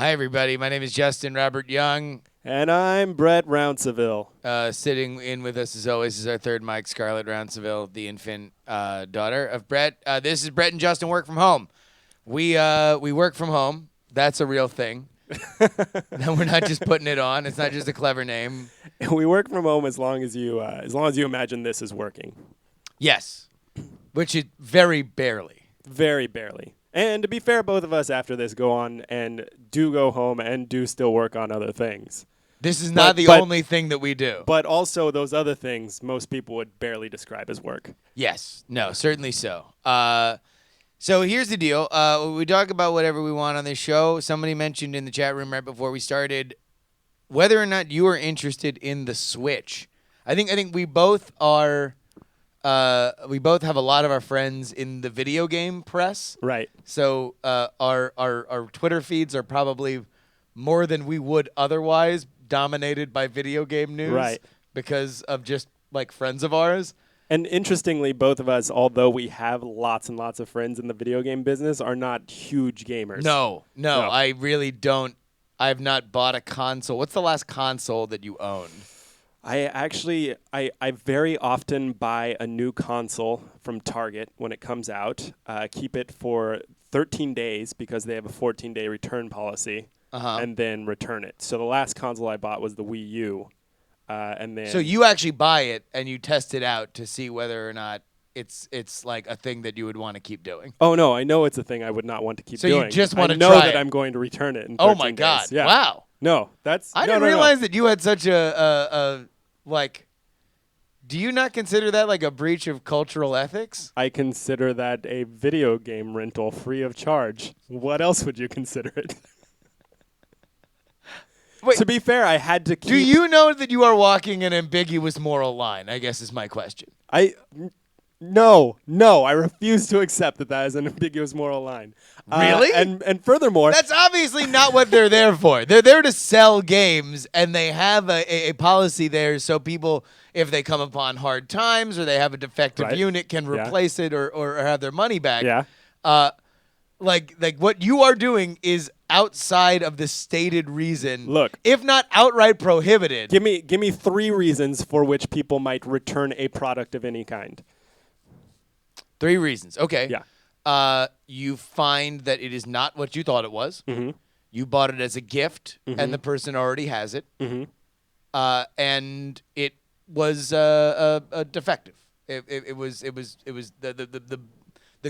Hi, everybody. My name is Justin Robert Young. And I'm Brett Rounceville. Sitting in with us, as always, is our third Mike, Scarlett Rounceville, the infant daughter of Brett. This is Brett and Justin work from home. We work from home. That's a real thing. We're not just putting it on. It's not just a clever name. We work from home as long as you imagine this is working. Yes, which is very barely. Very barely. And to be fair, both of us after this go on and do go home and do still work on other things. This is not the only thing that we do. But also those other things most people would barely describe as work. Yes. No, certainly so. So here's the deal. We talk about whatever we want on this show. Somebody mentioned in the chat room right before we started whether or not you are interested in the Switch. I think we both are. We both have a lot of our friends in the video game press. Right. So our Twitter feeds are probably more than we would otherwise dominated by video game news. Right. Because of just like friends of ours. And interestingly, both of us, although we have lots and lots of friends in the video game business, are not huge gamers. No, I really don't. I have not bought a console. What's the last console that you owned? I very often buy a new console from Target when it comes out, keep it for 13 days because they have a 14-day return policy, and then return it. So the last console I bought was the Wii U. So you actually buy it and you test it out to see whether or not it's like a thing that you would want to keep doing. Oh no, I know it's a thing I would not want to keep doing. So you just want to try know that I'm going to return it in 13 Oh my God. days. Yeah. Wow. No, I didn't realize that you had such a like. Do you not consider that like a breach of cultural ethics? I consider that a video game rental free of charge. What else would you consider it? Wait, to be fair, I had to keep... Do you know that you are walking an ambiguous moral line, I guess is my question. No, I refuse to accept that is an ambiguous moral line. Really? And furthermore... That's obviously not what they're there for. They're there to sell games, and they have a policy there so people, if they come upon hard times or they have a defective unit, can replace it or have their money back. Yeah. Like what you are doing is outside of the stated reason. Look, if not outright prohibited. Give me 3 reasons for which people might return a product of any kind. 3 reasons. Okay. Yeah. You find that it is not what you thought it was. Mm-hmm. You bought it as a gift, and the person already has it. Mm-hmm. And it was a defective. It was the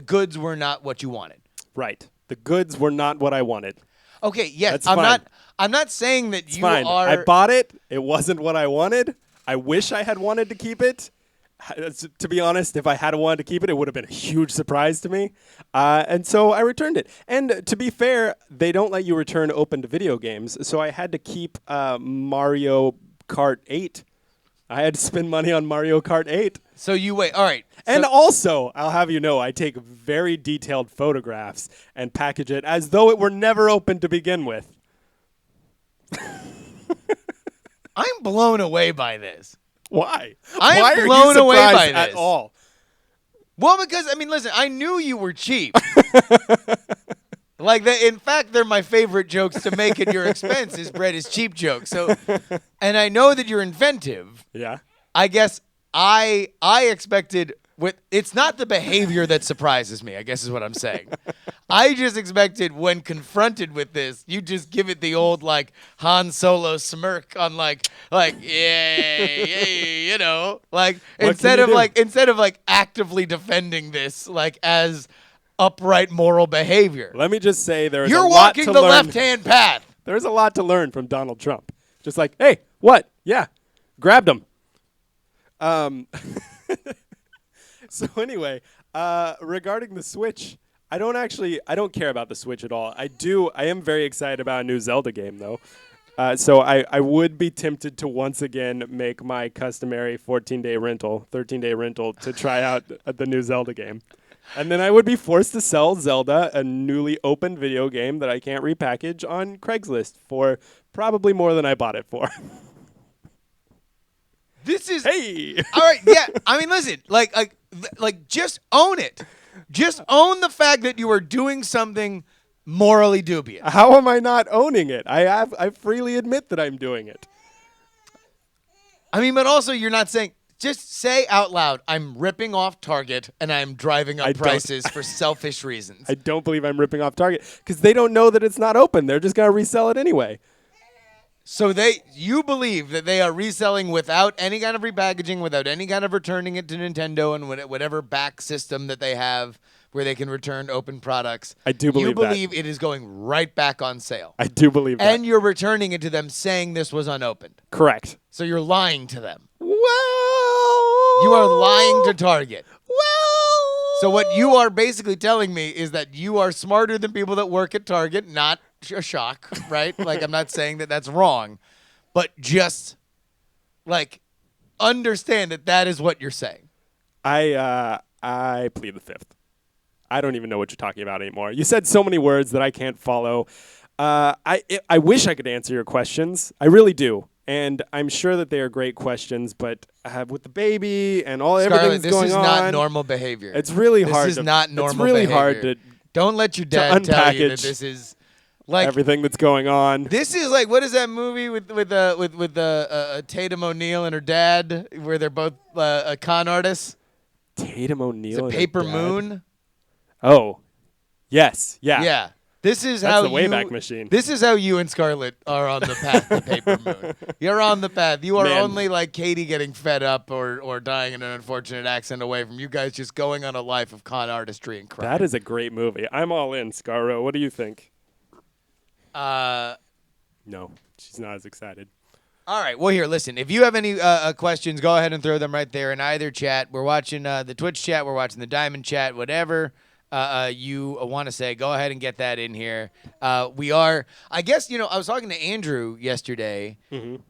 goods were not what you wanted. Right. The goods were not what I wanted. Okay, yes. That's fine. I'm not saying that it's you fine. are... I bought it. It wasn't what I wanted. I wish I had wanted to keep it. To be honest, if I had wanted to keep it, it would have been a huge surprise to me. And so I returned it. And to be fair, they don't let you return open to video games. So I had to keep Mario Kart 8. I had to spend money on Mario Kart 8. So you wait. All right. And also, I'll have you know, I take very detailed photographs and package it as though it were never open to begin with. I'm blown away by this. Why? I'm Why are blown you away surprised by this. at all? Well, because, I mean, listen, I knew you were cheap. In fact, they're my favorite jokes to make at your expense is Brett is cheap jokes. So, and I know that you're inventive. Yeah. I guess I expected it's not the behavior that surprises me, I guess is what I'm saying. I just expected when confronted with this, you just give it the old like Han Solo smirk on yeah, you know, like instead of actively defending this like as upright moral behavior. Let me just say You're a lot to walking the learn. left-hand path. There's a lot to learn from Donald Trump. Just like, hey, what? Yeah, grabbed him. So anyway, regarding the Switch, I don't care about the Switch at all. I am very excited about a new Zelda game though. So I would be tempted to once again make my customary 13-day rental to try out the new Zelda game. And then I would be forced to sell Zelda, a newly opened video game that I can't repackage, on Craigslist for probably more than I bought it for. This is Hey. All right, yeah. I mean, listen, like just own it. Just own the fact that you are doing something morally dubious. How am I not owning it? I freely admit that I'm doing it. I mean, but also you're not saying. Just say out loud, I'm ripping off Target and I'm driving up prices for selfish reasons. I don't believe I'm ripping off Target because they don't know that it's not open. They're just going to resell it anyway. So you believe that they are reselling without any kind of repackaging, without any kind of returning it to Nintendo and whatever back system that they have where they can return open products. I do believe that. You believe it is going right back on sale. I do believe that. And you're returning it to them saying this was unopened. Correct. So you're lying to them. Well, You are lying to Target. well. So what you are basically telling me is that you are smarter than people that work at Target. Not a shock, right? Like, I'm not saying that that's wrong, but just like understand that that is what you're saying. I plead the fifth. I don't even know what you're talking about anymore. You said so many words that I can't follow. I wish I could answer your questions. I really do. And I'm sure that they are great questions, but with the baby and everything that's going on. This is not normal behavior. It's really hard. This is not normal It's really behavior. hard to Don't let your dad tell you that unpackage this is like everything that's going on. This is like, what is that movie with Tatum O'Neal and her dad, where they're both con artists? Tatum O'Neal. Is it Paper Moon? Oh, yes, yeah. Yeah. This is That's how the Wayback Machine. This is how you and Scarlett are on the path to Paper Moon. You're on the path. You are only like Katie getting fed up or dying in an unfortunate accident away from you guys just going on a life of con artistry and crime. That is a great movie. I'm all in, Scarro. What do you think? No, she's not as excited. All right. Well, here, listen. If you have any questions, go ahead and throw them right there in either chat. We're watching the Twitch chat. We're watching the Diamond chat. Whatever you want to say, go ahead and get that in here. We are, I guess, I was talking to Andrew yesterday,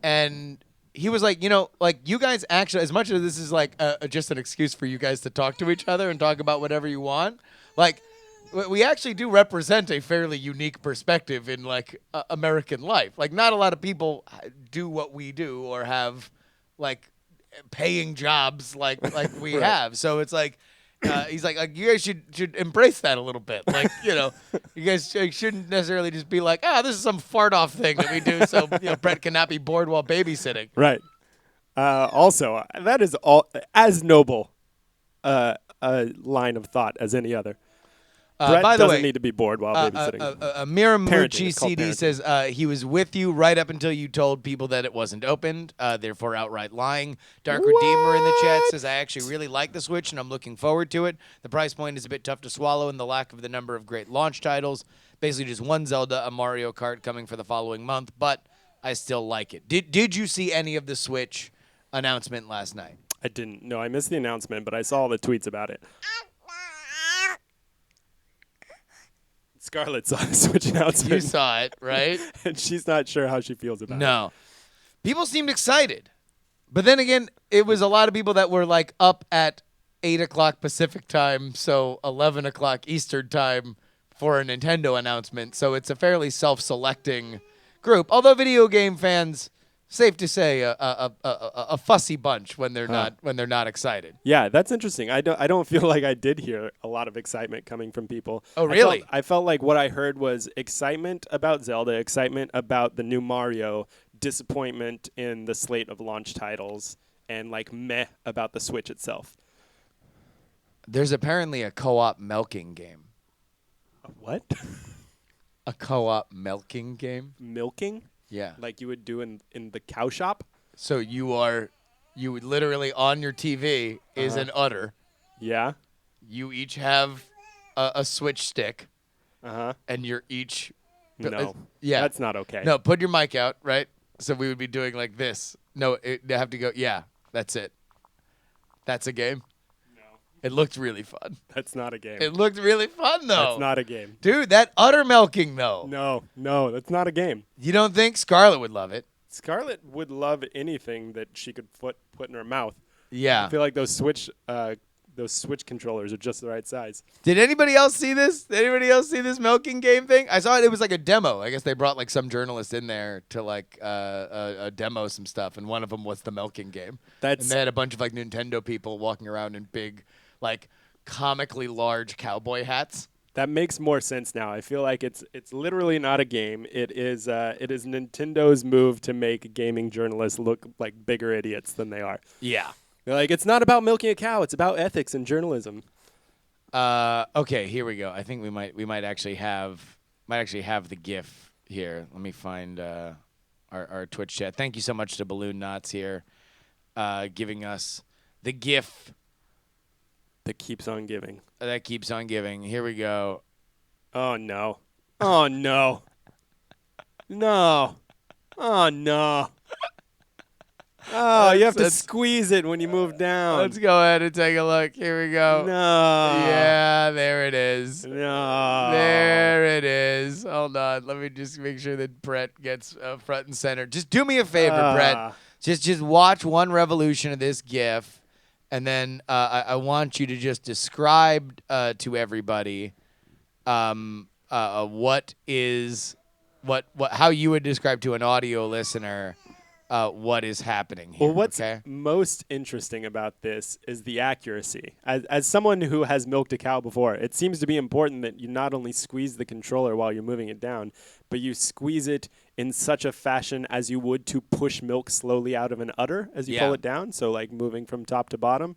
and he was like, you guys actually, as much as this is like just an excuse for you guys to talk to each other and talk about whatever you want, like, we actually do represent a fairly unique perspective in like American life. Like, not a lot of people do what we do or have like paying jobs like we Right. have. So it's like he's like you guys should embrace that a little bit. Like, you guys shouldn't necessarily just be like, this is some fart off thing that we do so Brett cannot be bored while babysitting. Right. Also, that is as noble a line of thought as any other. Brett by the doesn't way, need to be bored while babysitting. Miramuchi It's called CD parenting. says he was with you right up until you told people that it wasn't opened, therefore outright lying. Dark Redeemer in the chat says, I actually really like the Switch and I'm looking forward to it. The price point is a bit tough to swallow and the lack of the number of great launch titles. Basically just one Zelda, a Mario Kart coming for the following month, but I still like it. Did you see any of the Switch announcement last night? I didn't. No, I missed the announcement, but I saw all the tweets about it. Scarlett saw the Switch announcement. You saw it, right? And she's not sure how she feels about it. No. People seemed excited. But then again, it was a lot of people that were like up at 8 o'clock Pacific time, so 11 o'clock Eastern time for a Nintendo announcement. So it's a fairly self-selecting group. Although video game fans, safe to say, a fussy bunch when they're not excited. Yeah, that's interesting. I don't feel like I did hear a lot of excitement coming from people. Oh, really? I felt like what I heard was excitement about Zelda, excitement about the new Mario, disappointment in the slate of launch titles, and like meh about the Switch itself. There's apparently a co-op milking game. What? A co-op milking game? Milking? Yeah. Like you would do in the cow shop? So you would literally on your TV is an udder. Yeah. You each have a Switch stick, Uh-huh. and you're each. No. Yeah. That's not okay. No, put your mic out, right? So we would be doing like this. No, they have to go. Yeah, that's it. That's a game. No. It looked really fun. That's not a game. It looked really fun, though. That's not a game. Dude, that udder milking, though. No, that's not a game. You don't think Scarlett would love it? Scarlett would love anything that she could put in her mouth. Yeah. I feel like those Switch controllers are just the right size. Did anybody else see this? Did anybody else see this milking game thing? I saw it. It was like a demo. I guess they brought like some journalist in there to like demo some stuff, and one of them was the milking game. And they had a bunch of like Nintendo people walking around in big, like comically large cowboy hats. That makes more sense now. I feel like it's literally not a game. It is Nintendo's move to make gaming journalists look like bigger idiots than they are. Yeah. They're like, it's not about milking a cow. It's about ethics and journalism. Okay, here we go. I think we might actually have the GIF here. Let me find our Twitch chat. Thank you so much to Balloon Knots here, giving us the GIF That keeps on giving. that keeps on giving. Here we go. Oh, no. Oh, no. No. Oh, no. Oh, you have to Let's- squeeze it when you move down. Let's go ahead and take a look. Here we go. No. Yeah, there it is. No. There it is. Hold on. Let me just make sure that Brett gets front and center. Just do me a favor, Brett. Just watch one revolution of this GIF, and then I want you to just describe to everybody what how you would describe to an audio listener what is happening here. Well, what's okay? most interesting about this is the accuracy. As someone who has milked a cow before, it seems to be important that you not only squeeze the controller while you're moving it down, but you squeeze it in such a fashion as you would to push milk slowly out of an udder as you pull it down, so like moving from top to bottom.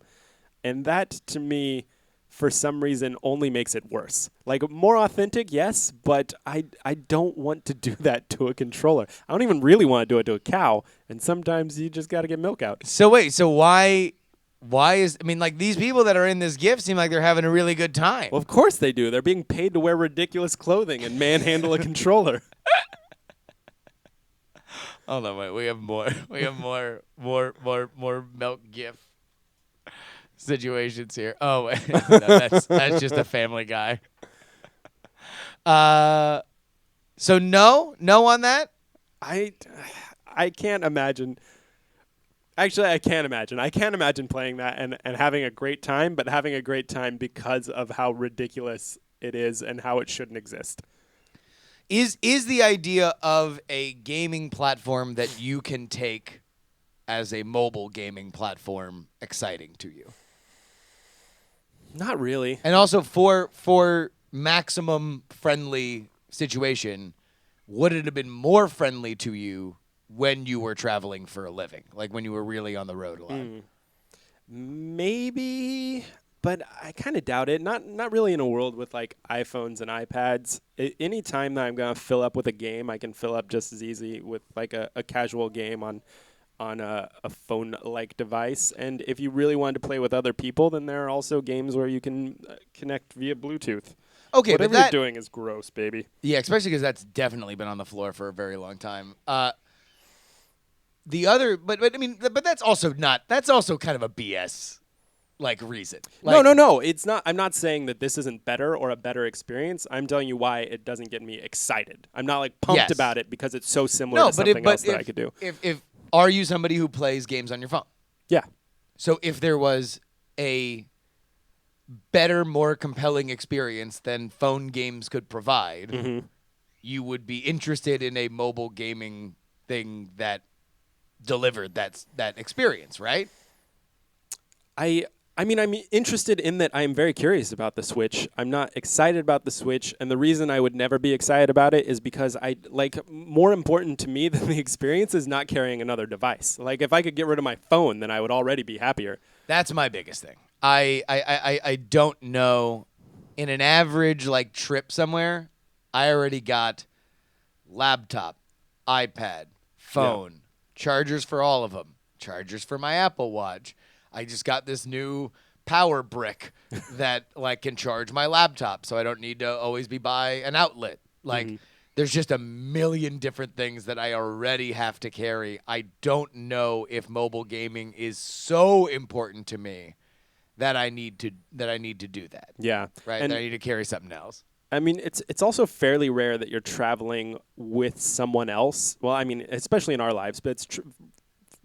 And that, to me, for some reason, only makes it worse. Like, more authentic, yes, but I don't want to do that to a controller. I don't even really want to do it to a cow, and sometimes you just got to get milk out. So wait, so why is, I mean, like, these people that are in this GIF seem like they're having a really good time. Well, of course they do. They're being paid to wear ridiculous clothing and manhandle a controller. Hold on, wait. We have more. We have more milk GIF situations here. Oh wait, no, that's just a Family Guy. So no on that. I can't imagine. Actually, I can't imagine. I can't imagine playing that and having a great time, but having a great time because of how ridiculous it is and how it shouldn't exist. Is the idea of a gaming platform that you can take as a mobile gaming platform exciting to you? Not really. And also for maximum friendly situation, would it have been more friendly to you when you were traveling for a living, like when you were really on the road a lot? Maybe, but I kind of doubt it. Not really in a world with like iPhones and iPads. Any time that I'm gonna fill up with a game, I can fill up just as easy with like a casual game on a phone-like device. And if you really wanted to play with other people, then there are also games where you can connect via Bluetooth. Okay, Whatever but that, you're doing is gross, baby. yeah, especially because that's definitely been on the floor for a very long time. The other, but I mean, but that's also kind of a BS like reason. Like, No. It's not. I'm not saying that this isn't better or a better experience. I'm telling you why it doesn't get me excited. I'm not like pumped Yes. about it because it's so similar No, to but something else if that I could do. If are you somebody who plays games on your phone? Yeah. So if there was a better, more compelling experience than phone games could provide, Mm-hmm. you would be interested in a mobile gaming thing that delivered that experience, right? I mean, I'm interested in that. I am very curious about the Switch. I'm not excited about the Switch, and the reason I would never be excited about it is because more important to me than the experience is not carrying another device. Like, if I could get rid of my phone, then I would already be happier. That's my biggest thing. I don't know. In an average like trip somewhere, I already got laptop, iPad, phone, chargers for all of them, chargers for my Apple Watch. I just got this new power brick that like can charge my laptop, so I don't need to always be by an outlet. Like there's just a million different things that I already have to carry. I don't know if mobile gaming is so important to me that I need to do that. Yeah. Right? And That I need to carry something else. I mean, it's also fairly rare that you're traveling with someone else. Well, I mean, especially in our lives, but it's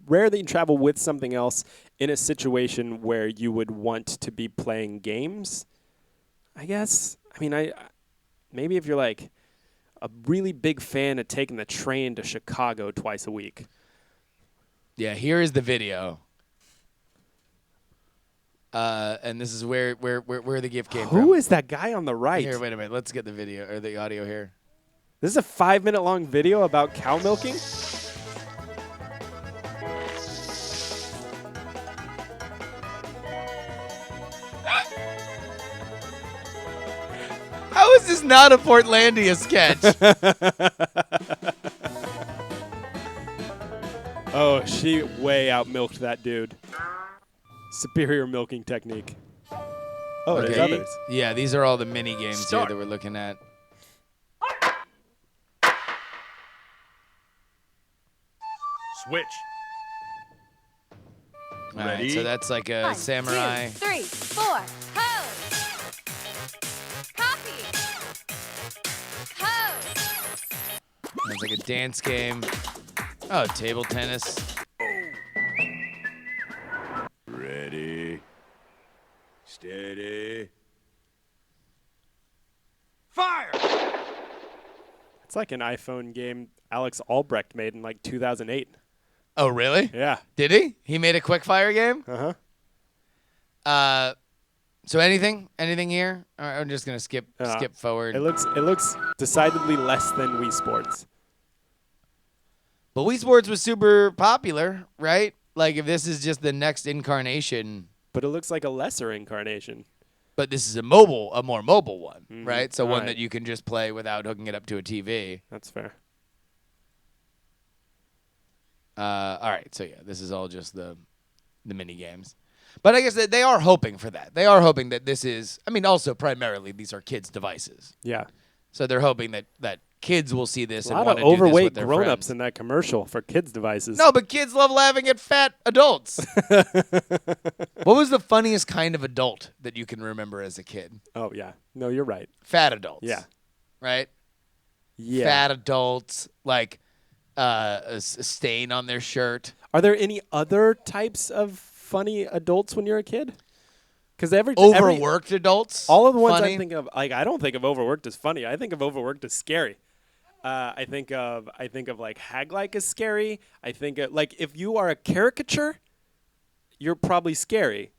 rare that you travel with something else in a situation where you would want to be playing games, I guess. I mean, maybe if you're like a really big fan of taking the train to Chicago twice a week. Yeah, here is the video. And this is where the gift came from. Who is that guy on the right? Here, wait a minute. Let's get the video or the audio here. This is a 5-minute long video about cow milking? How is this not a Portlandia sketch? Oh, she way out milked that dude. Superior milking technique. Oh, there's others. Yeah, these are all the mini games here that we're looking at. Switch. All right, Ready? so that's like a 1, samurai. 2, 3, 4. Pose. Copy. Pose. It's like a dance game. Oh, table tennis. Ready. Steady. It's like an iPhone game Alex Albrecht made in like 2008. Oh, really? Yeah. Did he? He made a quick fire game? Uh-huh. So anything here? All right, I'm just gonna skip forward. It looks decidedly less than Wii Sports. But Wii Sports was super popular, right? Like if this is just the next incarnation, But it looks like a lesser incarnation. but this is a more mobile one, Mhm. right? So All one right. that you can just play without hooking it up to a TV. That's fair. All right, so yeah, this is all just the mini games. But I guess that they are hoping for that. They are hoping that this is. I mean, also primarily these are kids' devices, Yeah. so they're hoping that kids will see this A and lot want of to do this with overweight their grown-ups friends. in that commercial for kids' devices. No, but kids love laughing at fat adults. What was the funniest kind of adult that you can remember as a kid? Oh, yeah. No, you're right. Fat adults. Yeah. Right? Yeah. Fat adults, like a stain on their shirt. Are there any other types of funny adults when you're a kid? Because Overworked adults. all of the ones funny. I think of, like I don't think of overworked as funny. I think of overworked as scary. I think of like hag-like as scary. I think like if you are a caricature, you're probably scary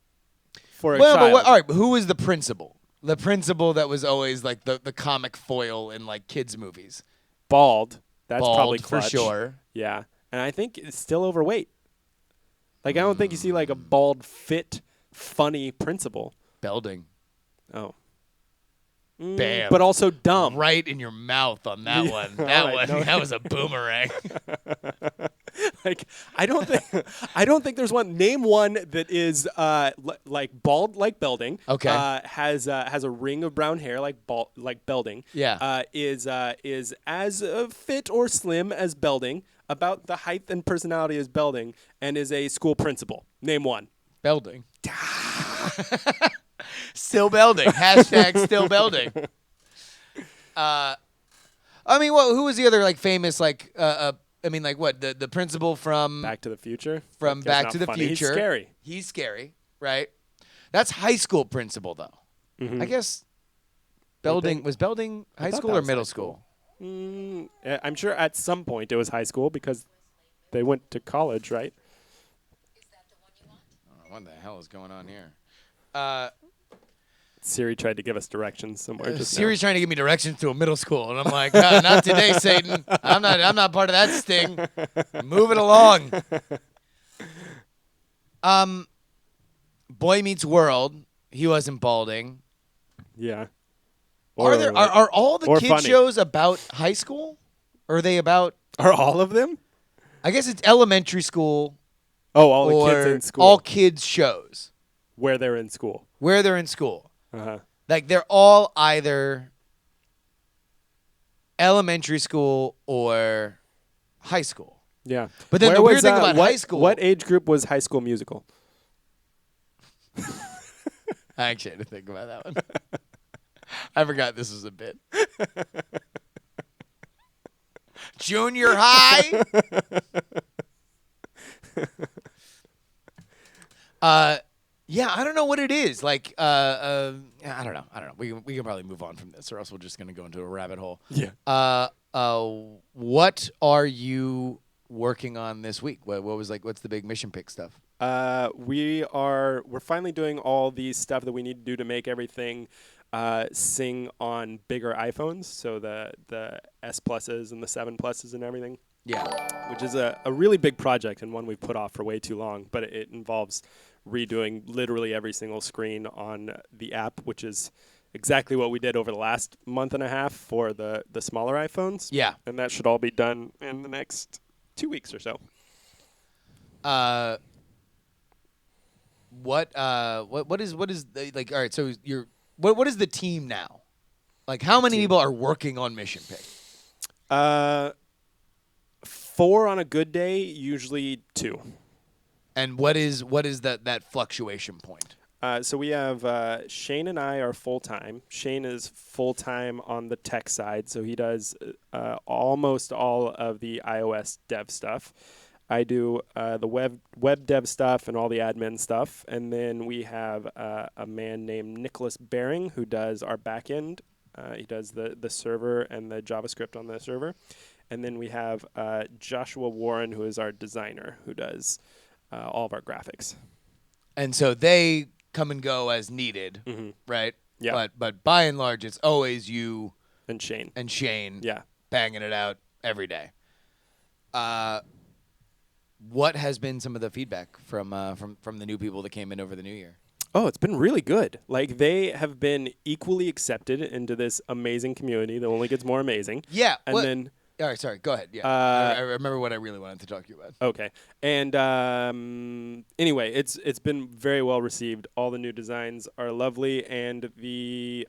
for a Well, child. but all right, who was the principal? The principal that was always like the comic foil in like kids movies. Bald. That's Bald, probably for Clutch. sure. Yeah, and I think it's still overweight. Like I don't think you see like a bald, fit, funny principal. Belding. Oh. Bam. But also dumb. Right in your mouth on that Yeah, one. all That right, one. no. That was a boomerang. Like I don't think there's one. Name one that is like bald like Belding. Okay. Has a ring of brown hair like Belding. Yeah. Is as fit or slim as Belding, about the height and personality as Belding, and is a school principal. Name one. Belding. Still Belding. Hashtag still Belding. I mean, who was the other like famous like I mean, like what the principal from Back to the Future. from That's Back not to the funny. Future? He's scary. He's scary, right? That's high school principal though. Mm-hmm. I guess Belding was Belding high thought school that or was middle high school. school? I'm sure at some point it was high school because they went to college, right? Oh, what the hell is going on here? Siri tried to give us directions somewhere. Just Siri's trying to give me directions to a middle school, and I'm like, not today, Satan. I'm not part of that sting. Move it along. Boy Meets World. He wasn't balding. now. Yeah. Are all the or kid funny. shows about high school? Or are they about? Are all of them? I guess it's elementary school. Oh, all the or kids in school. all kids shows where they're in school. where they're in school. Uh-huh. Like they're all either elementary school or high school. Yeah. But then Where the weird was, thing about what, high school, What age group was High School Musical? I actually had to think about that one. I forgot this was a bit. Junior high. Yeah, I don't know what it is. Like, I don't know. We can probably move on from this, or else we're just gonna go into a rabbit hole. Yeah. What are you working on this week? What was like? What's the big mission pick stuff? We're finally doing all the stuff that we need to do to make everything sing on bigger iPhones, so the S Pluses and the 7 Pluses and everything, Yeah. which is a really big project and one we've put off for way too long. But it involves redoing literally every single screen on the app, which is exactly what we did over the last month and a half for the smaller iPhones. Yeah. And that should all be done in the next 2 weeks or so. What is like? All right, so what is the team now? Like, how many people are working on Mission Pig? 4 on a good day, usually 2. And what is that fluctuation point? So we have Shane and I are full-time. Shane is full-time on the tech side, so he does almost all of the iOS dev stuff. I do the web dev stuff and all the admin stuff. And then we have a man named Nicholas Baring who does our backend. He does the server and the JavaScript on the server. And then we have Joshua Warren, who is our designer, who does all of our graphics. And so they come and go as needed, right? Yeah. But by and large, it's always you And Shane. and Shane Yeah. banging it out every day. What has been some of the feedback from the new people that came in over the new year? Oh, it's been really good. Like, they have been equally accepted into this amazing community that only gets more amazing. Yeah. And then... All right, sorry. Go ahead. Yeah. I remember what I really wanted to talk to you about. Okay. And anyway, it's been very well received. All the new designs are lovely, and the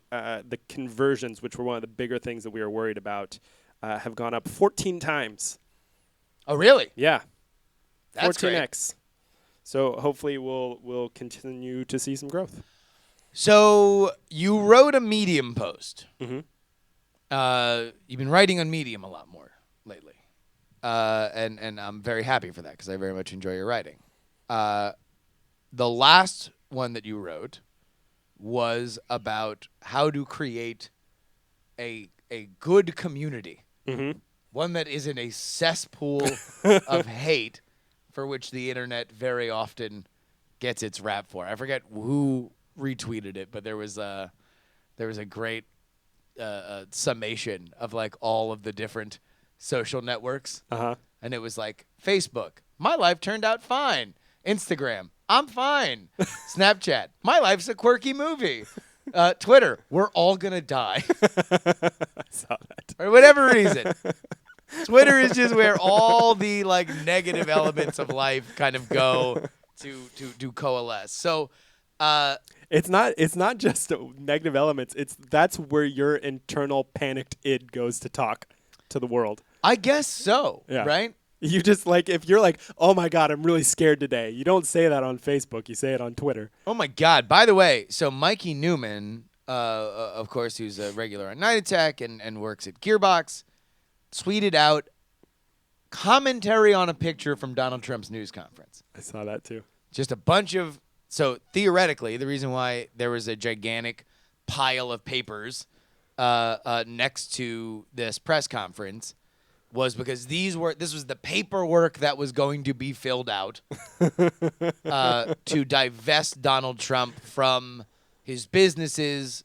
conversions, which were one of the bigger things that we were worried about, have gone up 14 times. Oh, really? Yeah. That's 14x. So hopefully we'll continue to see some growth. So you wrote a Medium post. Mhm. You've been writing on Medium a lot more lately, and I'm very happy for that because I very much enjoy your writing. The last one that you wrote was about how to create a good community, one that isn't a cesspool of hate for which the internet very often gets its rap for. I forget who retweeted it, but there was a great summation of like all of the different social networks. And it was like Facebook, my life turned out fine. Instagram, I'm fine. Snapchat, my life's a quirky movie. Twitter, we're all gonna die. I saw that. For whatever reason. Twitter is just where all the like negative elements of life kind of go to coalesce. So It's not just negative elements. That's where your internal panicked id goes to talk to the world. I guess so, Yeah. right? You just like, if you're like, oh my God, I'm really scared today. You don't say that on Facebook. You say it on Twitter. Oh my God! By the way, so Mikey Newman, of course, who's a regular on Night Attack and works at Gearbox, tweeted out commentary on a picture from Donald Trump's news conference. I saw that too. Just a bunch of. So theoretically, the reason why there was a gigantic pile of papers next to this press conference was because this was the paperwork that was going to be filled out to divest Donald Trump from his businesses,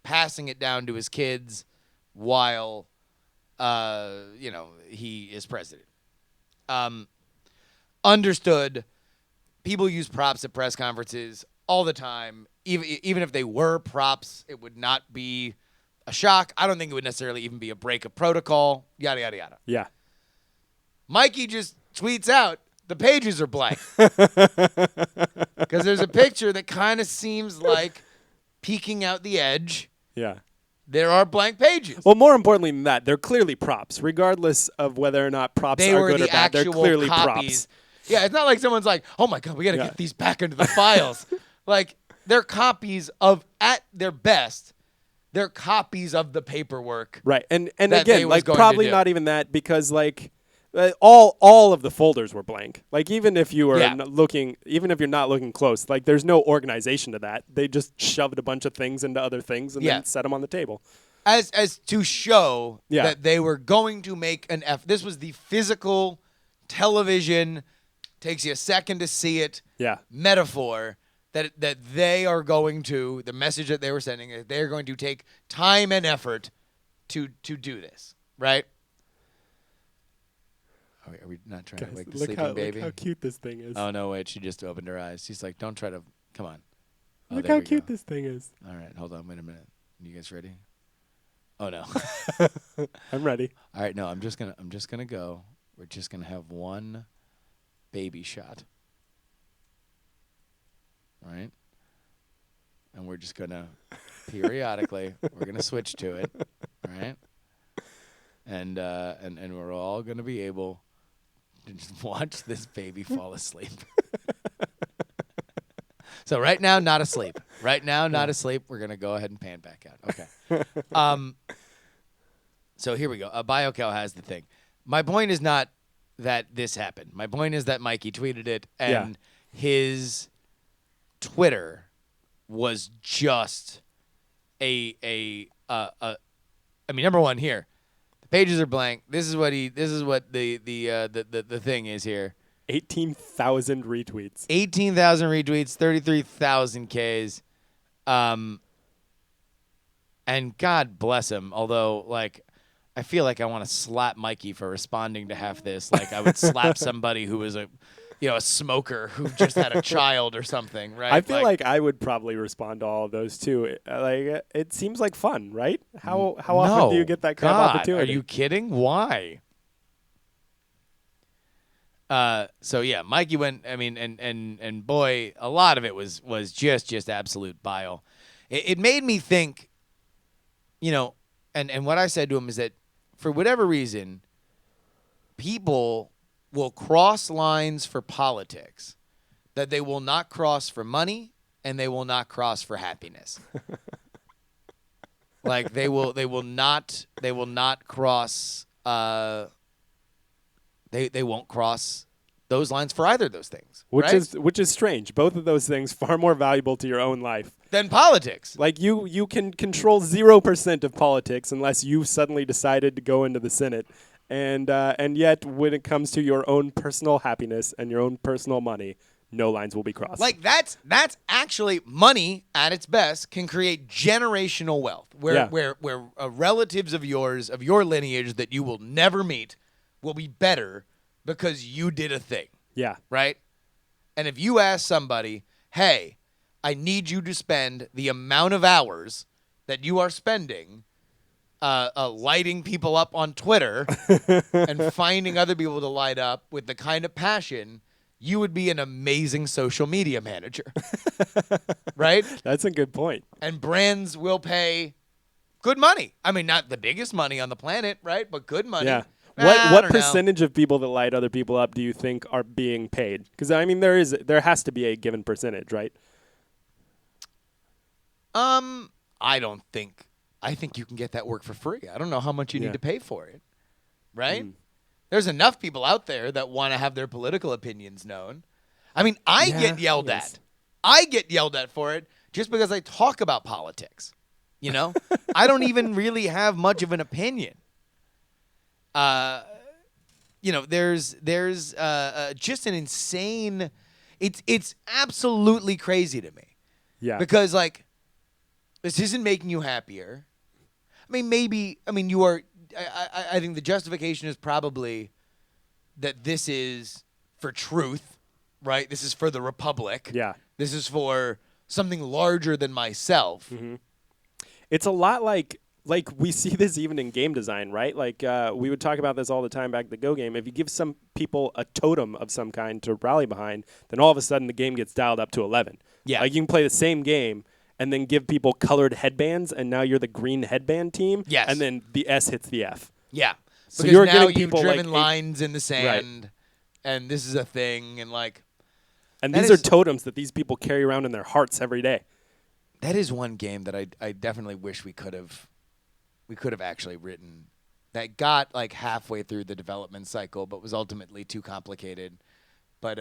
passing it down to his kids while he is president. Understood. People use props at press conferences all the time. Even if they were props, it would not be a shock. I don't think it would necessarily even be a break of protocol, yada, yada, yada. Yeah. Mikey just tweets out, the pages are blank. Because there's a picture that kind of seems like peeking out the edge. Yeah. There are blank pages. Well, more importantly than that, they're clearly props. Regardless of whether or not props They are were good or the bad, they're actual clearly copies. props. Yeah, it's not like someone's like, oh my God, we got to Yeah. get these back into the files. Like, they're copies of, at their best, they're copies of the paperwork. Right. And that they again, was like, going to probably do. not even that, because like all of the folders were blank. Like, even if you were Yeah. even if you're not looking close, like, there's no organization to that. They just shoved a bunch of things into other things and Yeah. then set them on the table. As to show Yeah. that they were going to make this was the physical television takes you a second to see it. Yeah. Metaphor that they are going to, the message that they were sending is they're going to take time and effort to do this, right? Are we not trying to wake the sleeping baby? Look how cute this thing is. Oh no, wait, she just opened her eyes. She's like, don't try to, come on. Oh, Look there how we cute go. this thing is. All right, hold on, wait a minute. You guys ready? Oh no. I'm ready. All right, no, I'm just gonna go. We're just gonna have one baby shot. All right? And we're just gonna periodically we're gonna switch to it. All right? And we're all gonna be able to just watch this baby fall asleep. So right now, not asleep. Right now, not asleep. We're gonna go ahead and pan back out. Okay. So here we go. BioCal has the thing. My point is not that this happened. My point is that Mikey tweeted it, and his Twitter was just I mean, number one here, the pages are blank. This is what the thing is here. 18,000 retweets. 18,000 retweets, 33,000 Ks. And God bless him. Although, like, I feel like I want to slap Mikey for responding to half this. Like, I would slap somebody who was a smoker who just had a child or something, right? I feel like I would probably respond to all of those too. It seems like fun, right? How often do you get that kind of God, opportunity? Are you kidding? Why? So yeah, Mikey went. I mean, and boy, a lot of it was just absolute bile. It made me think, and what I said to him is that for whatever reason, people will cross lines for politics that they will not cross for money and they will not cross for happiness. Like they will not cross. They won't cross those lines for either of those things, which right? is strange. Both of those things far more valuable to your own life than politics. Like you can control 0% of politics unless you suddenly decided to go into the Senate, and yet when it comes to your own personal happiness and your own personal money, no lines will be crossed. Like that's actually money at its best can create generational wealth, where relatives of yours of your lineage that you will never meet will be better because you did a thing. Yeah. Right? And if you ask somebody, hey, I need you to spend the amount of hours that you are spending lighting people up on Twitter and finding other people to light up with the kind of passion, you would be an amazing social media manager. Right? That's a good point. And brands will pay good money. I mean, not the biggest money on the planet, right? But good money. Yeah. I What don't know. percentage of people that light other people up do you think are being paid? Because I mean, there has to be a given percentage, right? I don't think. I think you can get that work for free. I don't know how much you need to pay for it, right? There's enough people out there that want to have their political opinions known. I mean, I get yelled at. I get yelled at for it just because I talk about politics. You know, I don't even really have much of an opinion. There's just an insane. It's absolutely crazy to me. Yeah. Because like, this isn't making you happier. I mean, maybe. I mean, you are. I think the justification is probably that this is for truth, right? This is for the Republic. Yeah. This is for something larger than myself. Mm-hmm. It's a lot like we see this even in game design, right? Like we would talk about this all the time back at the Go game. If you give some people a totem of some kind to rally behind, then all of a sudden the game gets dialed up to 11. Yeah. Like you can play the same game and then give people colored headbands, and now you're the green headband team. Yes. And then the S hits the F. Yeah. So Because you're now getting you've people driven like lines in the sand, and this is a thing, and like. And That these is- are totems that these people carry around in their hearts every day. That is one game that I definitely wish we could have actually written that got like halfway through the development cycle but was ultimately too complicated. But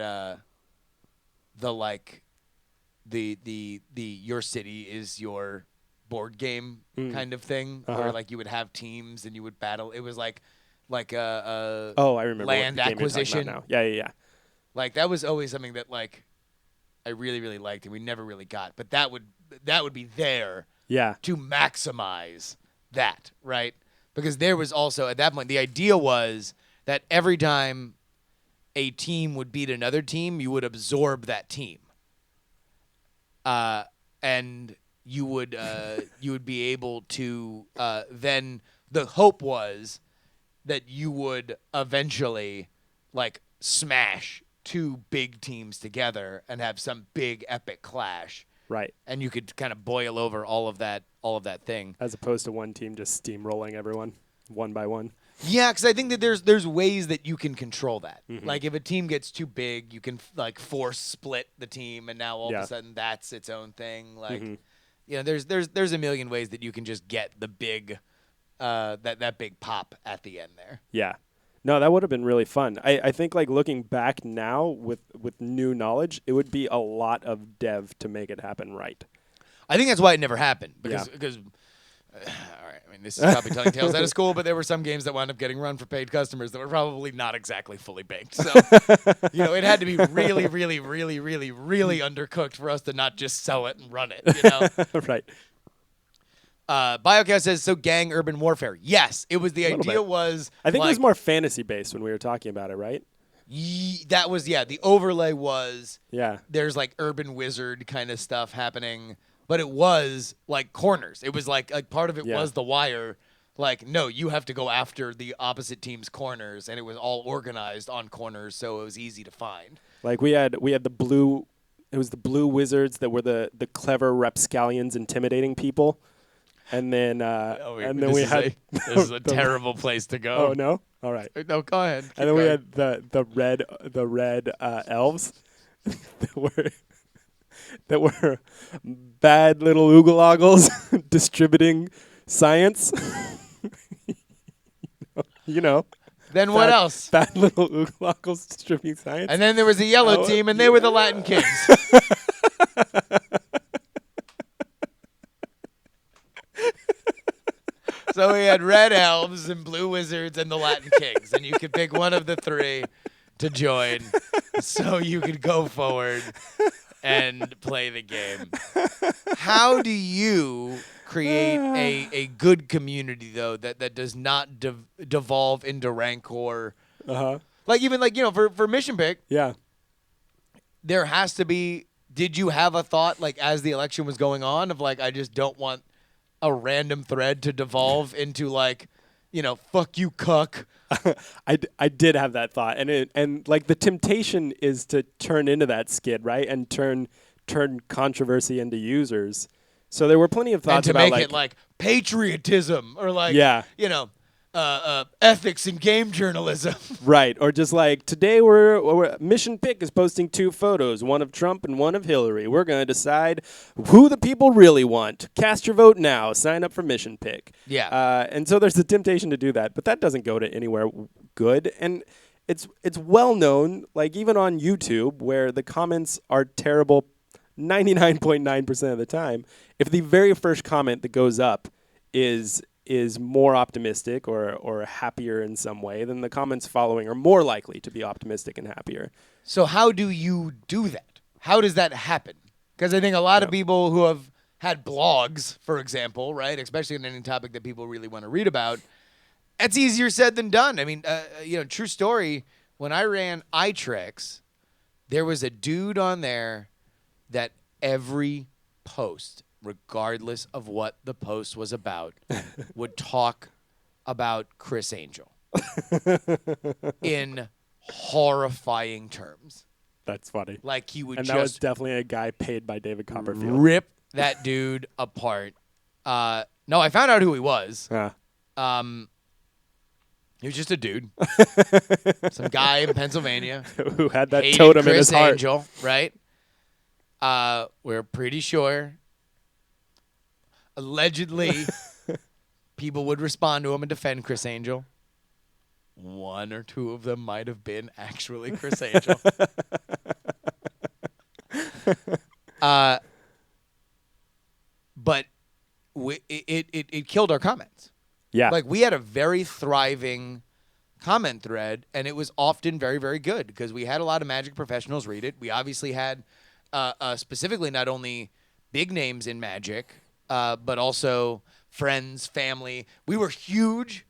the your city is your board game kind of thing where like you would have teams and you would battle. It was like a Oh, I remember land what the game you're talking acquisition. about now. Yeah. Like that was always something that like I really really liked and we never really got. But that would be there Yeah. to maximize that, right? Because there was also at that point the idea was that every time a team would beat another team, you would absorb that team. And you would be able to then the hope was that you would eventually like smash two big teams together and have some big epic clash, Right. and you could kind of boil over all of that thing. As opposed to one team just steamrolling everyone one by one. Yeah, because I think that there's ways that you can control that. Mm-hmm. Like if a team gets too big, you can like force split the team, and now all of Yeah. a sudden that's its own thing. Like, Mm-hmm. you know, there's a million ways that you can just get the big, that big pop at the end there. Yeah. No, that would have been really fun. I think like looking back now with new knowledge, it would be a lot of dev to make it happen right. I think that's why it never happened because Yeah. all right. I mean, this is probably telling tales out of school, but there were some games that wound up getting run for paid customers that were probably not exactly fully baked. So, you know, it had to be really, really, really, really, really undercooked for us to not just sell it and run it. You know. Right. Biocast says so. Gang urban warfare. Yes, it was the Little idea bit. was. I think like, it was more fantasy based when we were talking about it, right? That was the overlay was. Yeah. There's like urban wizard kind of stuff happening, but it was like corners. It was like part of it Yeah. was the wire. Like, no, you have to go after the opposite team's corners, and it was all organized on corners, so it was easy to find. Like we had the blue. It was the blue wizards that were the clever rapscallions intimidating people, and then we had this is a terrible place to go. oh no, all right. No, go ahead. Keep And then we going. had the red elves that were bad little oogle ogles distributing science. you know, Then what bad- else? bad little oogle ogles distributing science. And then there was a yellow Oh, team, and they were the Latin Kings. So we had red elves and blue wizards and the Latin Kings, and you could pick one of the three to join, so you could go forward and play the game. How do you create a good community though that does not devolve into rancor? Uh-huh. Like even like for Mission Pick, Yeah. there has to be. Did you have a thought like as the election was going on of like I just don't want a random thread to devolve into like, fuck you cuck. I did have that thought, and like the temptation is to turn into that skid, right, and turn controversy into users. So there were plenty of And thoughts to about make it like patriotism or like Yeah. ethics in game journalism. right, or just like today we're Mission Pick is posting 2 photos, one of Trump and one of Hillary. We're gonna decide who the people really want. Cast your vote now. Sign up for Mission Pick. Yeah. And so there's a temptation to do that, but that doesn't go to anywhere good. And it's well known, like even on YouTube, where the comments are terrible 99.9% of the time. If the very first comment that goes up is more optimistic or happier in some way, then the comments following are more likely to be optimistic and happier. So how do you do that? How does that happen? Because I think a lot of people who have had blogs, for example, right, especially on any topic that people really want to read about, it's easier said than done. I mean, true story. When I ran iTricks, there was a dude on there that every post, regardless of what the post was about, would talk about Chris Angel in horrifying terms. That's funny. Like he would And just that was definitely a guy paid by David Copperfield. rip that dude apart. No, I found out who he was. He was just a dude, some guy in Pennsylvania. Who had that Hated totem Chris in his heart. Angel, right? We're pretty sure. Allegedly, people would respond to him and defend Chris Angel. 1 or 2 of them might have been actually Chris Angel. But it killed our comments. Yeah. Like we had a very thriving comment thread, and it was often very, very good because we had a lot of Magic professionals read it. We obviously had specifically not only big names in Magic, but also friends, family. We were huge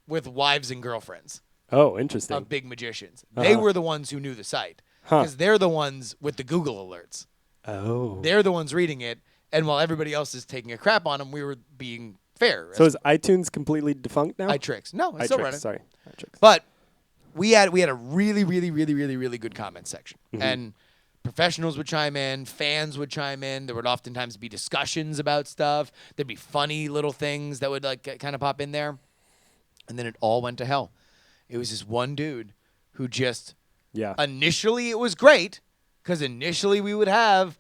with wives and girlfriends Oh, interesting. of big magicians. They Uh-huh. were the ones who knew the site Huh. because they're the ones with the Google alerts. Oh. They're the ones reading it, and while everybody else is taking a crap on them, we were being fair. So is iTunes completely defunct now? iTricks. No, it's still iTricks, running. sorry. iTricks. But we had a really, really, really, really, really good comment section. And professionals would chime in, fans would chime in. There would oftentimes be discussions about stuff. There'd be funny little things that would kind of pop in there. And then it all went to hell. It was this one dude who just Yeah. initially it was great because initially we would have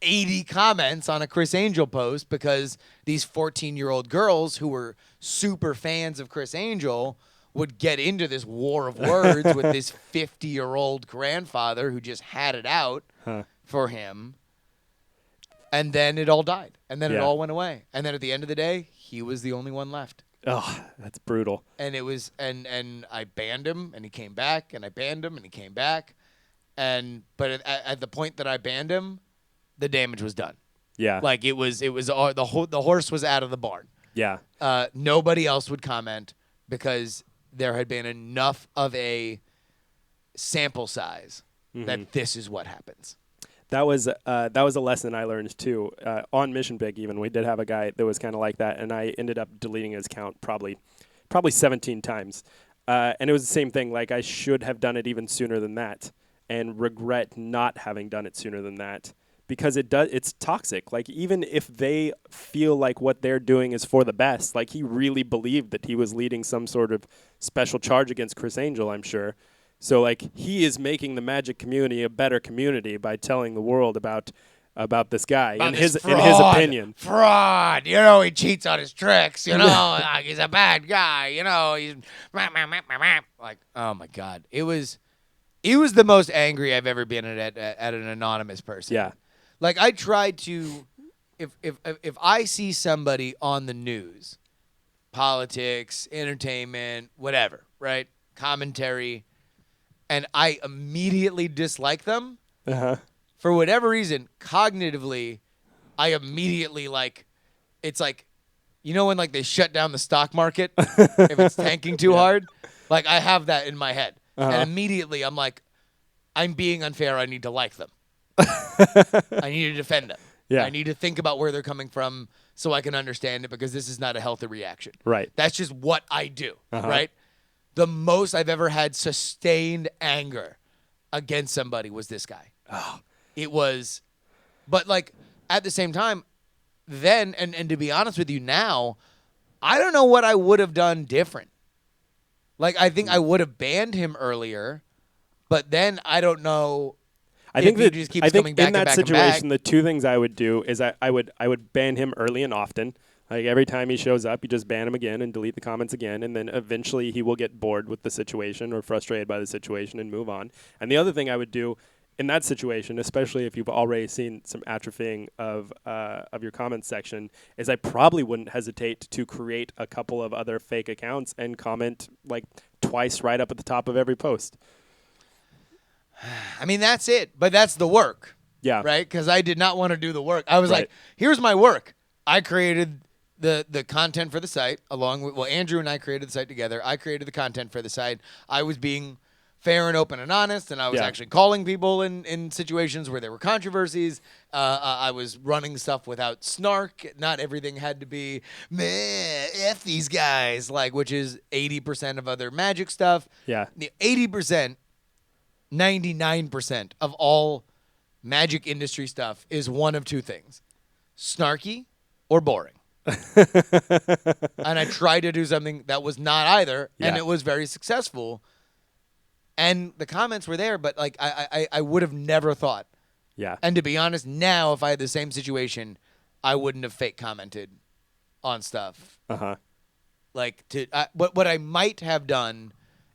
80 comments on a Chris Angel post because these 14-year-old girls who were super fans of Chris Angel would get into this war of words with this 50-year-old grandfather who just had it out for him. And then it all died. And then it Yeah. all went away. And then at the end of the day, he was the only one left. Oh, that's brutal. And it was and I banned him and he came back and I banned him and he came back. But at the point that I banned him, the damage was done. Yeah. Like it was all, the horse was out of the barn. yeah. Nobody else would comment because there had been enough of a sample size that this is what happens. That was a lesson I learned too on Mission Big. Even we did have a guy that was kind of like that, and I ended up deleting his account probably 17 times, and it was the same thing. Like I should have done it even sooner than that, and regret not having done it sooner than that because it's toxic. Like even if they feel like what they're doing is for the best, like he really believed that he was leading some sort of special charge against Chris Angel, I'm sure. So like he is making the Magic community a better community by telling the world about this guy in his opinion. Fraud. You know, he cheats on his tricks. You know, like he's a bad guy. You know, he's like, oh my God. It was the most angry I've ever been at an anonymous person. Yeah. Like I try to, if I see somebody on the news, politics, entertainment, whatever, right, commentary, and I immediately dislike them, for whatever reason, cognitively, I immediately it's like, you know when like they shut down the stock market if it's tanking too hard? Like I have that in my head. And immediately I'm like, I'm being unfair. I need to like them. I need to defend them. Yeah. I need to think about where they're coming from so I can understand it because this is not a healthy reaction. Right. That's just what I do, right? The most I've ever had sustained anger against somebody was this guy. It was, but like at the same time, then, and to be honest with you now, I don't know what I would have done different. Like I think I would have banned him earlier, but then I don't know. I think he that just keeps I think coming back in and that back and back. situation, the two things I would do is I would ban him early and often. Like every time he shows up, you just ban him again and delete the comments again, and then eventually he will get bored with the situation or frustrated by the situation and move on. And the other thing I would do in that situation, especially if you've already seen some atrophying of your comments section, is I probably wouldn't hesitate to create a couple of other fake accounts and comment like twice right up at the top of every post. I mean, that's it, but that's the work. Yeah. Right? Because I did not want to do the work. I was Right. like, here's my work. I created the content for the site along with, Andrew and I created the site together. I created the content for the site. I was being fair and open and honest, and I was Yeah. actually calling people in situations where there were controversies. I was running stuff without snark. Not everything had to be, meh, F these guys, like, which is 80% of other Magic stuff. Yeah. 80%, 99% of all Magic industry stuff is one of two things: snarky or boring. And I tried to do something that was not either, and Yeah. it was very successful. And the comments were there, but like I would have never thought. Yeah. And to be honest, now if I had the same situation, I wouldn't have fake commented on stuff. Like what I might have done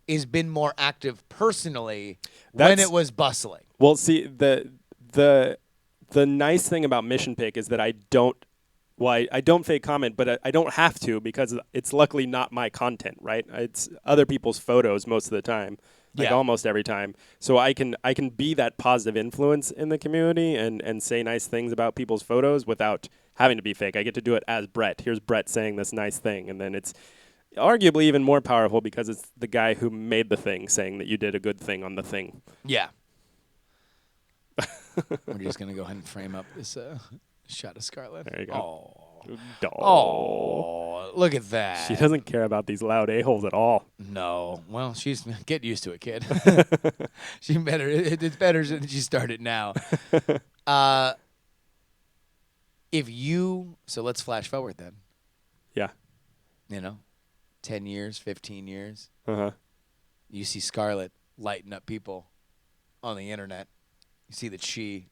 is been more active personally when That's- it was bustling. Well, see, the nice thing about Mission Pick is that I don't well, I don't fake comment, but I don't have to because it's luckily not my content, right? It's other people's photos most of the time, like Yeah. almost every time. So I can be that positive influence in the community and say nice things about people's photos without having to be fake. I get to do it as Brett. Here's Brett saying this nice thing, and then it's arguably even more powerful because it's the guy who made the thing saying that you did a good thing on the thing. Yeah. We're just gonna go ahead and frame up this shot of Scarlett. There you go. Oh. Doll. Oh, look at that. She doesn't care about these loud a-holes at all. No. Well, she's get used to it, kid. She better. It's better than she started now. If you let's flash forward then. Yeah. 10 years, 15 years. Uh-huh. You see Scarlett lighting up people on the internet. You see that she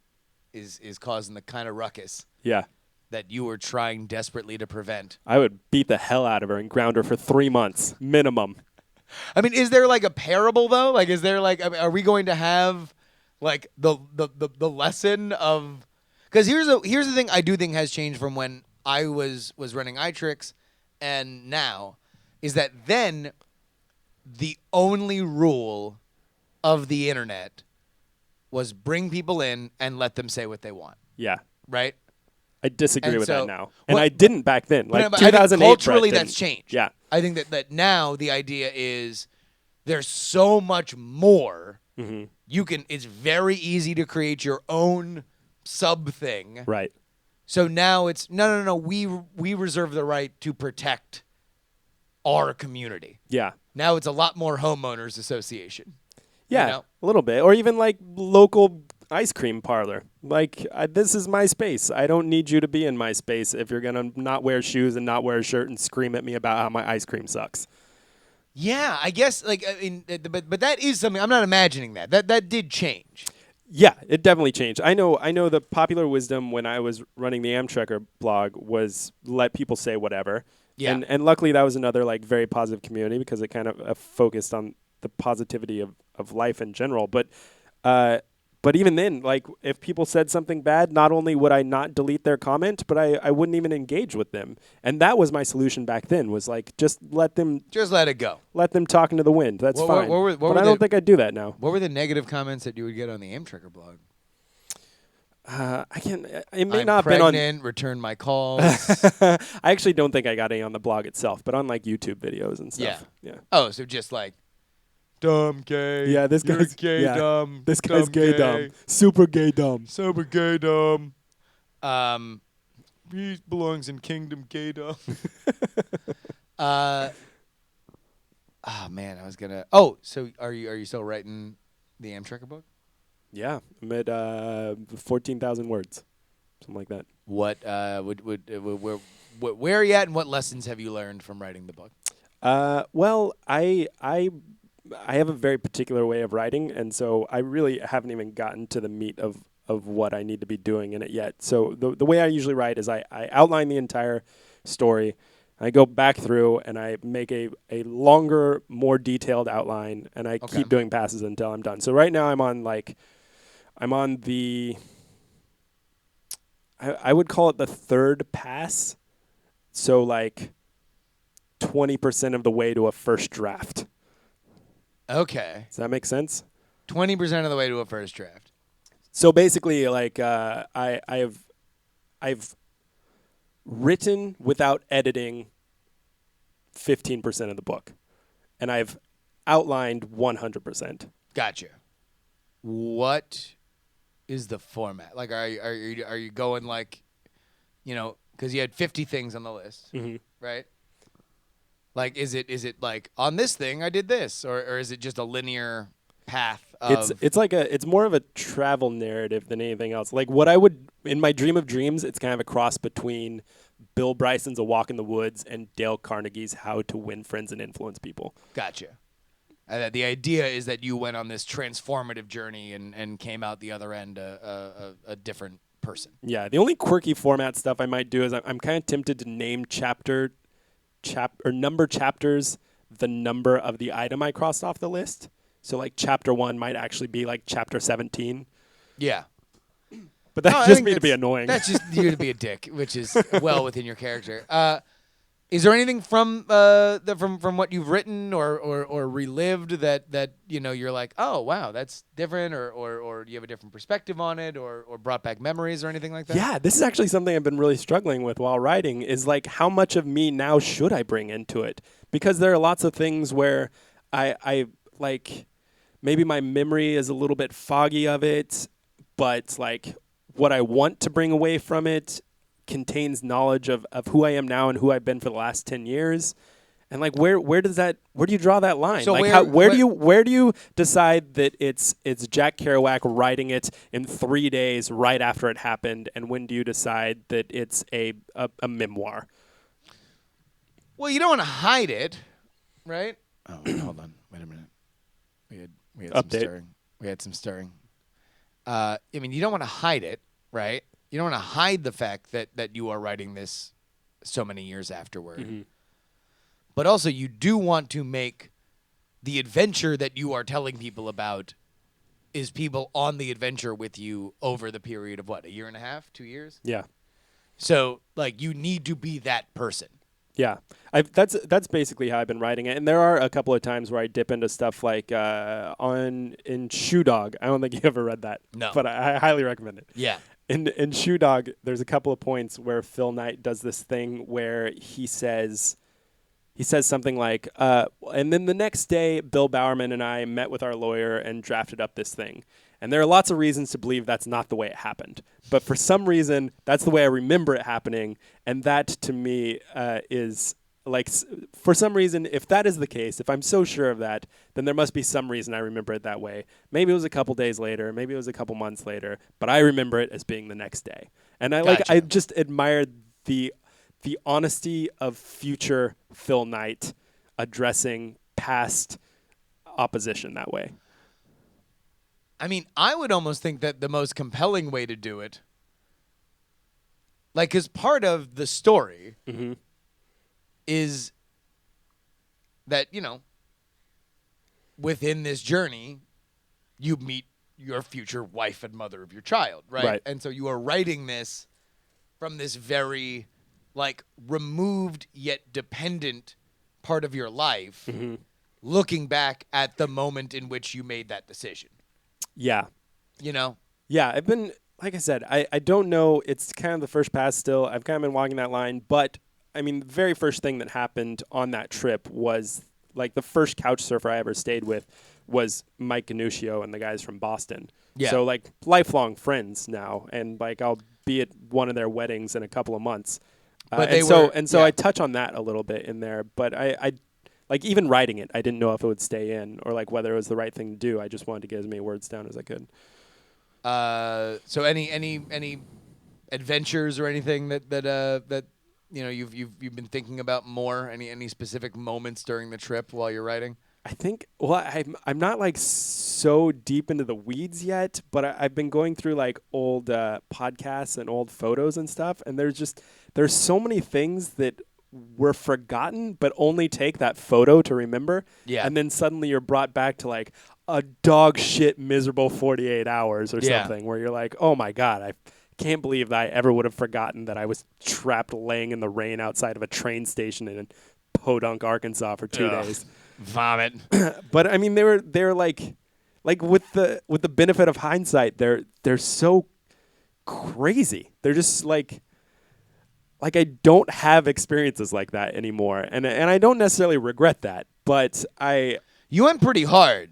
is causing the kind of ruckus Yeah. that you were trying desperately to prevent. I would beat the hell out of her and ground her for 3 months minimum. I mean, is there like a parable though? Like, is there like, are we going to have like the lesson of? Because here's the thing I do think has changed from when I was running iTricks and now is that then the only rule of the internet was bring people in and let them say what they want, Yeah. right? I disagree And with so- that now. And well- I didn't back then. Like But I think 2008 culturally Brett that's didn't. changed. Yeah. I think that now the idea is there's so much more. Mm-hmm. It's very easy to create your own sub thing. Right. So now it's no. We reserve the right to protect our community. Yeah. Now it's a lot more homeowners association. Yeah. know? A little bit. Or even like local ice cream parlor. Like, this is my space. I don't need you to be in my space if you're going to not wear shoes and not wear a shirt and scream at me about how my ice cream sucks. Yeah, I guess but that is something I'm not imagining that did change. Yeah, it definitely changed. I know the popular wisdom when I was running the Amtrekker blog was let people say whatever. Yeah. And luckily that was another like very positive community because it kind of focused on the positivity of life in general. But even then, like if people said something bad, not only would I not delete their comment, but I wouldn't even engage with them. And that was my solution back then was like just let it go. them talk into the wind. That's What fine. were But I don't think I'd do that now. What were the negative comments that you would get on the Amtrekker blog? I can't. It may I'm not have pregnant, been on. return my calls. I actually don't think I got any on the blog itself, but on like YouTube videos and stuff. Yeah. Oh, so just like dumb gay. Yeah, this You're guy's gay yeah. dumb. This guy's gay dumb. Super gay dumb. Sober gay dumb. He belongs in Kingdom gay dumb. Oh man, I was gonna. Oh, so are you still writing the Amtrekker book? Yeah, I'm at 14,000 words, something like that. What where are you at, and what lessons have you learned from writing the book? Well, I have a very particular way of writing, and so I really haven't even gotten to the meat of what I need to be doing in it yet. So the way I usually write is I outline the entire story. I go back through and I make a longer, more detailed outline, and I keep doing passes until I'm done. So right now I'm on the I would call it the third pass. So like 20% of the way to a first draft. Okay, Does that make sense? 20% of the way to a first draft. So basically, like I've written without editing 15% of the book, and I've outlined 100%. Gotcha. What is the format? Like, are you going like, because you had 50 things on the list, right? Like, is it like on this thing I did this, or is it just a linear path? It's more of a travel narrative than anything else. Like what I would in my dream of dreams, it's kind of a cross between Bill Bryson's A Walk in the Woods and Dale Carnegie's How to Win Friends and Influence People. Gotcha. The idea is that you went on this transformative journey and came out the other end a different person. Yeah, the only quirky format stuff I might do is I'm kind of tempted to name number chapters the number of the item I crossed off the list. So like chapter 1 might actually be like chapter 17. Yeah. But that's No, I just think me to be that's- annoying. That's just you to be a dick, which is well within your character. Is there anything from from what you've written or relived that you're like, oh wow, that's different, or do you have a different perspective on it, or brought back memories or anything like that? Yeah, this is actually something I've been really struggling with while writing is like how much of me now should I bring into it? Because there are lots of things where I like maybe my memory is a little bit foggy of it, but like what I want to bring away from it contains knowledge of who I am now and who I've been for the last 10 years. And like where do you draw that line? So like where do you decide that it's Jack Kerouac writing it in 3 days right after it happened, and when do you decide that it's a memoir? Well, you don't want to hide it, right? Oh, hold on. Wait a minute. We had some Update. stirring. We had some stirring. I mean, you don't want to hide it, right? You don't want to hide the fact that you are writing this so many years afterward. Mm-hmm. But also, you do want to make the adventure that you are telling people about is people on the adventure with you over the period of what, a year and a half, 2 years? Yeah. So, like, you need to be that person. Yeah, that's basically how I've been writing it. And there are a couple of times where I dip into stuff like in Shoe Dog. I don't think you ever read that. No. But I highly recommend it. Yeah. In Shoe Dog, there's a couple of points where Phil Knight does this thing where he says something like, and then the next day, Bill Bowerman and I met with our lawyer and drafted up this thing. And there are lots of reasons to believe that's not the way it happened. But for some reason, that's the way I remember it happening. And that, to me, is like, for some reason, if that is the case, if I'm so sure of that, then there must be some reason I remember it that way. Maybe it was a couple days later. Maybe it was a couple months later. But I remember it as being the next day. And Gotcha. I just admired the honesty of future Phil Knight addressing past opposition that way. I mean, I would almost think that the most compelling way to do it, like, because part of the story Mm-hmm. is that, within this journey, you meet your future wife and mother of your child, right? Right. And so you are writing this from this very, like, removed yet dependent part of your life, Mm-hmm. looking back at the moment in which you made that decision. Yeah. Yeah, I've been, like I said, I don't know. It's kind of the first pass still. I've kind of been walking that line. But, I mean, the very first thing that happened on that trip was, like, the first couch surfer I ever stayed with was Mike Ganuccio and the guys from Boston. Yeah. So, like, lifelong friends now. And, like, I'll be at one of their weddings in a couple of months. But they so yeah. I touch on that a little bit in there. But I like, even writing it, I didn't know if it would stay in or, like, whether it was the right thing to do. I just wanted to get as many words down as I could. So any adventures or anything that you've been thinking about more? Any specific moments during the trip while you're writing? I think, well, I'm not like so deep into the weeds yet, but I've been going through like old podcasts and old photos and stuff, and there's so many things that were forgotten, but only take that photo to remember. Yeah. And then suddenly you're brought back to like a dog shit miserable 48 hours or Yeah. something where you're like, oh my God, I can't believe that I ever would have forgotten that I was trapped laying in the rain outside of a train station in Podunk, Arkansas for 2 Ugh. days. Vomit. But I mean, they're like with the benefit of hindsight, they're so crazy. They're just like I don't have experiences like that anymore, and I don't necessarily regret that. But You went pretty hard.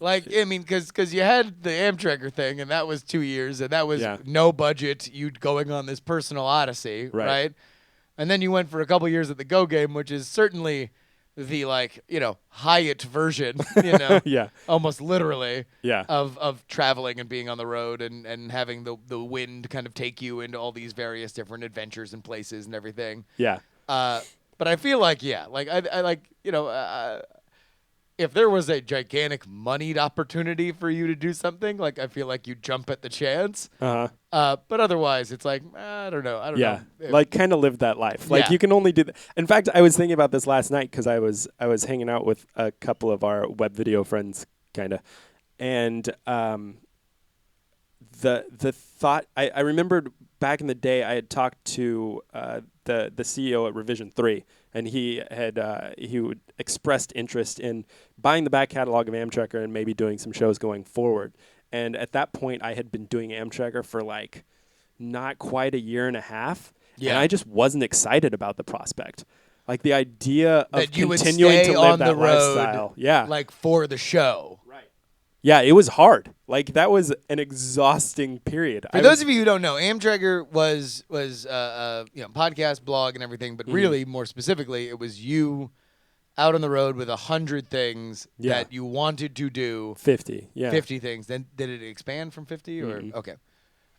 Like, I mean, because you had the Amtrekker thing, and that was 2 years, and that was Yeah. no budget. You going on this personal odyssey, right? And then you went for a couple years at the Go Game, which is certainly the Hyatt version, yeah, almost literally, yeah, of traveling and being on the road and having the wind kind of take you into all these various different adventures and places and everything. yeah. But I feel like, if there was a gigantic moneyed opportunity for you to do something, like, I feel like you'd jump at the chance. But otherwise, it's like, I don't know. Yeah, like kind of live that life. Like Yeah. you can only do that. In fact, I was thinking about this last night because I was hanging out with a couple of our web video friends, kind of, and the thought I remembered back in the day I had talked to the CEO at Revision 3, and he would expressed interest in buying the back catalog of Amtrekker and maybe doing some shows going forward. And at that point, I had been doing Amtrekker for like not quite a year and a half, and I just wasn't excited about the prospect. Like the idea of That you would continuing stay to live on that the road, lifestyle. Yeah. like for the show. Yeah, it was hard. Like that was an exhausting period. For those of you who don't know, Amtrekker was podcast, blog, and everything, but really, more specifically, it was you out on the road with 100 things that you wanted to do. 50, yeah. 50 things. Then did it expand from 50 or okay?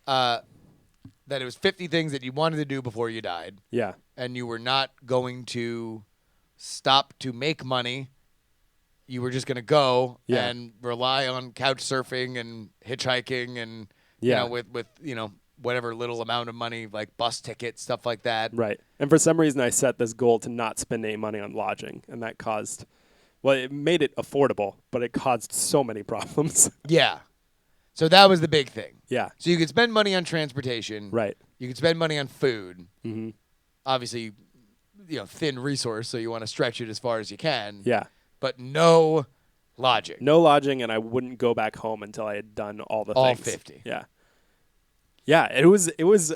That it was 50 things that you wanted to do before you died, Yeah. and you were not going to stop to make money. You were just going to go and rely on couch surfing and hitchhiking and with whatever little amount of money, like bus tickets, stuff like that. Right. And for some reason I set this goal to not spend any money on lodging, and that caused it made it affordable, but it caused so many problems. Yeah. So that was the big thing. Yeah. So you could spend money on transportation. Right. You could spend money on food. Mm-hmm. Obviously, thin resource, so you want to stretch it as far as you can. Yeah. But no lodging. No lodging, and I wouldn't go back home until I had done all the All things. 50. Yeah. Yeah, it was it was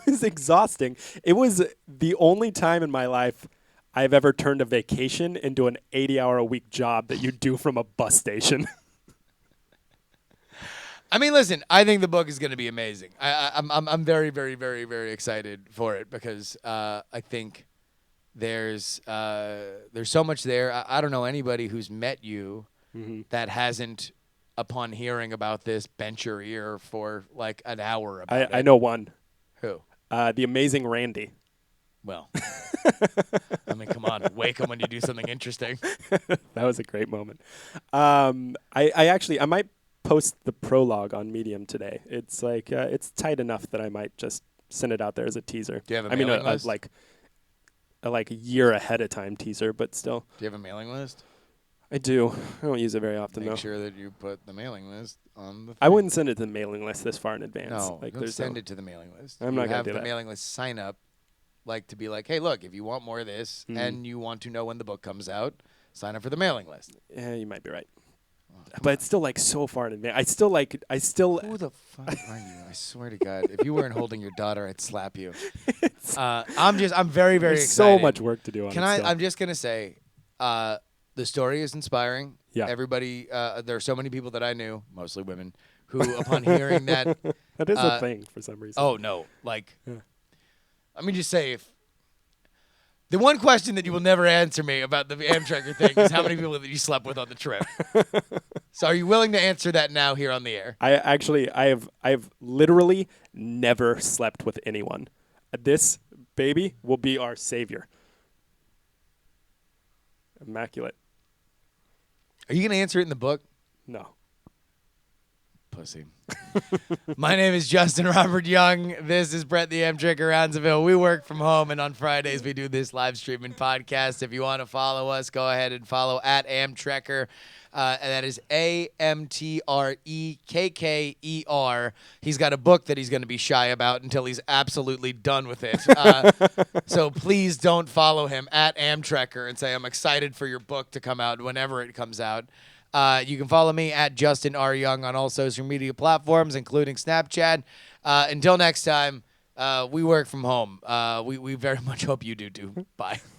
exhausting. It was the only time in my life I've ever turned a vacation into an 80-hour-a-week job that you do from a bus station. I mean, listen, I think the book is going to be amazing. I'm very, very, very, very excited for it because I think there's so much there. I don't know anybody who's met you that hasn't, upon hearing about this, bent your ear for like an hour about it. I know one. Who? The amazing Randy. Well, I mean, come on, wake him when you do something interesting. That was a great moment. I might post the prologue on Medium today. It's like it's tight enough that I might just send it out there as a teaser. Do you have a mailing list? like a year ahead of time teaser, but still. Do you have a mailing list? I do. I don't use it very often though. Make sure that you put the mailing list on the thing. I wouldn't send it to the mailing list this far in advance. No, Like, don't there's send it to the mailing list. I'm not gonna have do the that. mailing list sign up, like to be like, hey, look, if you want more of this and you want to know when the book comes out, sign up for the mailing list. Yeah, you might be right. But it's still like so far in advance. I still. Who the fuck are you? I swear to God, if you weren't holding your daughter, I'd slap you. I'm very, very There's excited. so much work to do on Can it I? still. I'm just gonna say, the story is inspiring. Yeah. Everybody. There are so many people that I knew, mostly women, who, upon hearing that, That is a thing for some reason. oh no, like, let me just say, if the one question that you will never answer me about the Amtrekker thing is how many people that you slept with on the trip. So, are you willing to answer that now here on the air? I have literally never slept with anyone. This baby will be our savior. Immaculate. Are you gonna answer it in the book? No. Pussy. My name is Justin Robert Young. This is Brett the Amtrekker Roundsville. We work from home, and on Fridays we do this live streaming podcast. If you want to follow us, go ahead and follow at Amtrekker. And that is AMTREKKER. He's got a book that he's going to be shy about until he's absolutely done with it. So please don't follow him at Amtrekker and say, I'm excited for your book to come out whenever it comes out. You can follow me at Justin R. Young on all social media platforms, including Snapchat. Until next time, we work from home. We very much hope you do too. Bye.